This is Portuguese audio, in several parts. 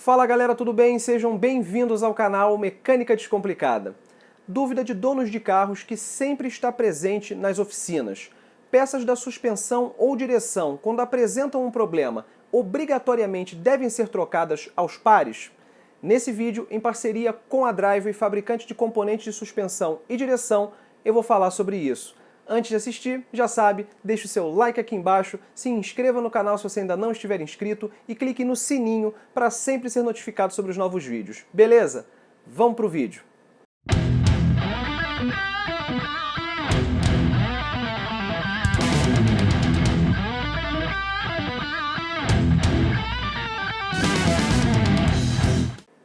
Fala galera, tudo bem? Sejam bem-vindos ao canal Mecânica Descomplicada. Dúvida de donos de carros que sempre está presente nas oficinas. Peças da suspensão ou direção, quando apresentam um problema, obrigatoriamente devem ser trocadas aos pares? Nesse vídeo, em parceria com a Drive, fabricante de componentes de suspensão e direção, eu vou falar sobre isso. Antes de assistir, já sabe, deixe o seu like aqui embaixo, se inscreva no canal se você ainda não estiver inscrito e clique no sininho para sempre ser notificado sobre os novos vídeos. Beleza? Vamos pro vídeo.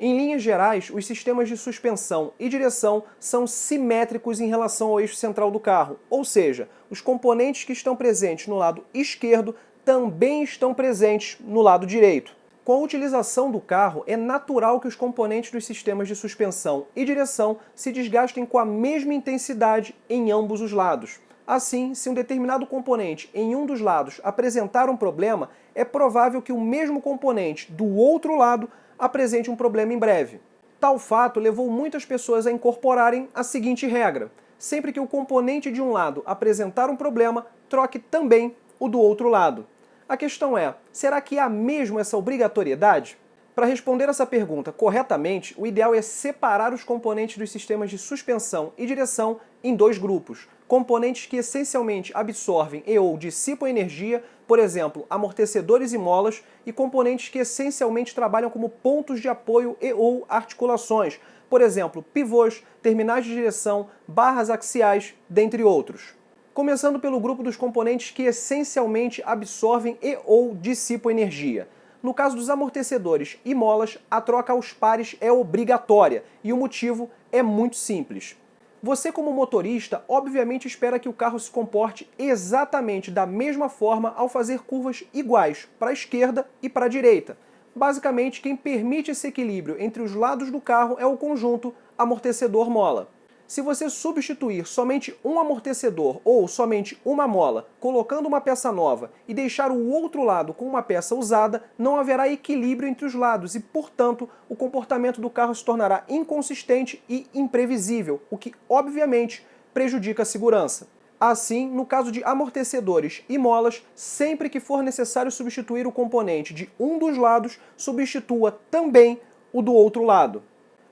Em linhas gerais, os sistemas de suspensão e direção são simétricos em relação ao eixo central do carro, ou seja, os componentes que estão presentes no lado esquerdo também estão presentes no lado direito. Com a utilização do carro, é natural que os componentes dos sistemas de suspensão e direção se desgastem com a mesma intensidade em ambos os lados. Assim, se um determinado componente em um dos lados apresentar um problema, é provável que o mesmo componente do outro lado apresente um problema em breve. Tal fato levou muitas pessoas a incorporarem a seguinte regra: sempre que o componente de um lado apresentar um problema, troque também o do outro lado. A questão é, será que há mesmo essa obrigatoriedade? Para responder essa pergunta corretamente, o ideal é separar os componentes dos sistemas de suspensão e direção em dois grupos. Componentes que essencialmente absorvem e ou dissipam energia, por exemplo, amortecedores e molas, e componentes que essencialmente trabalham como pontos de apoio e ou articulações, por exemplo, pivôs, terminais de direção, barras axiais, dentre outros. Começando pelo grupo dos componentes que essencialmente absorvem e ou dissipam energia. No caso dos amortecedores e molas, a troca aos pares é obrigatória, e o motivo é muito simples. Você, como motorista, obviamente espera que o carro se comporte exatamente da mesma forma ao fazer curvas iguais para a esquerda e para a direita. Basicamente, quem permite esse equilíbrio entre os lados do carro é o conjunto amortecedor-mola. Se você substituir somente um amortecedor ou somente uma mola, colocando uma peça nova e deixar o outro lado com uma peça usada, não haverá equilíbrio entre os lados e, portanto, o comportamento do carro se tornará inconsistente e imprevisível, o que, obviamente, prejudica a segurança. Assim, no caso de amortecedores e molas, sempre que for necessário substituir o componente de um dos lados, substitua também o do outro lado.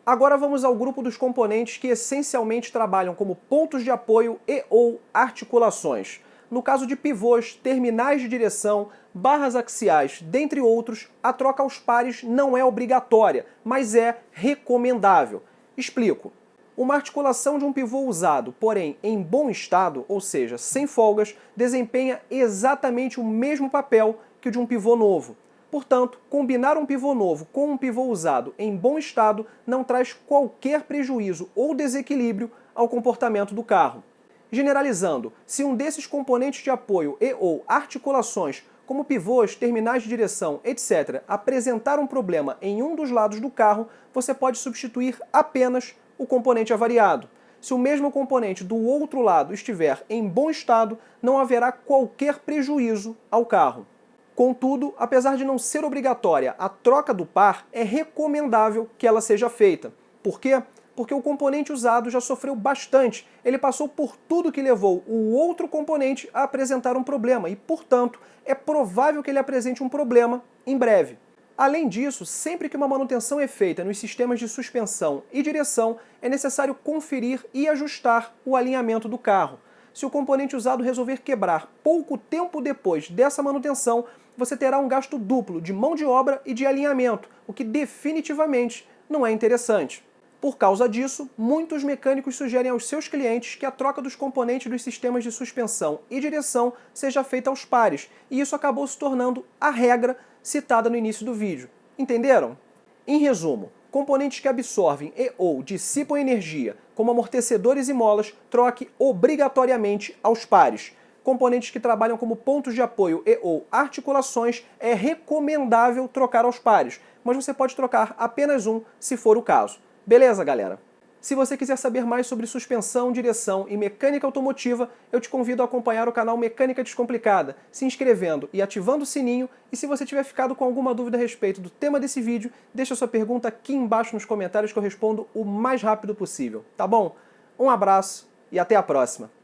Agora vamos ao grupo dos componentes que essencialmente trabalham como pontos de apoio e ou articulações. No caso de pivôs, terminais de direção, barras axiais, dentre outros, a troca aos pares não é obrigatória, mas é recomendável. Explico. Uma articulação de um pivô usado, porém em bom estado, ou seja, sem folgas, desempenha exatamente o mesmo papel que o de um pivô novo. Portanto, combinar um pivô novo com um pivô usado em bom estado não traz qualquer prejuízo ou desequilíbrio ao comportamento do carro. Generalizando, se um desses componentes de apoio e ou articulações, como pivôs, terminais de direção, etc., apresentar um problema em um dos lados do carro, você pode substituir apenas o componente avariado. Se o mesmo componente do outro lado estiver em bom estado, não haverá qualquer prejuízo ao carro. Contudo, apesar de não ser obrigatória a troca do par, é recomendável que ela seja feita. Por quê? Porque o componente usado já sofreu bastante, ele passou por tudo que levou o outro componente a apresentar um problema e, portanto, é provável que ele apresente um problema em breve. Além disso, sempre que uma manutenção é feita nos sistemas de suspensão e direção, é necessário conferir e ajustar o alinhamento do carro. Se o componente usado resolver quebrar pouco tempo depois dessa manutenção, você terá um gasto duplo de mão de obra e de alinhamento, o que definitivamente não é interessante. Por causa disso, muitos mecânicos sugerem aos seus clientes que a troca dos componentes dos sistemas de suspensão e direção seja feita aos pares, e isso acabou se tornando a regra citada no início do vídeo. Entenderam? Em resumo, componentes que absorvem e ou dissipam energia, como amortecedores e molas, troque obrigatoriamente aos pares. Componentes que trabalham como pontos de apoio e ou articulações, é recomendável trocar aos pares, mas você pode trocar apenas um se for o caso. Beleza, galera? Se você quiser saber mais sobre suspensão, direção e mecânica automotiva, eu te convido a acompanhar o canal Mecânica Descomplicada, se inscrevendo e ativando o sininho. E se você tiver ficado com alguma dúvida a respeito do tema desse vídeo, deixa sua pergunta aqui embaixo nos comentários que eu respondo o mais rápido possível, tá bom? Um abraço e até a próxima!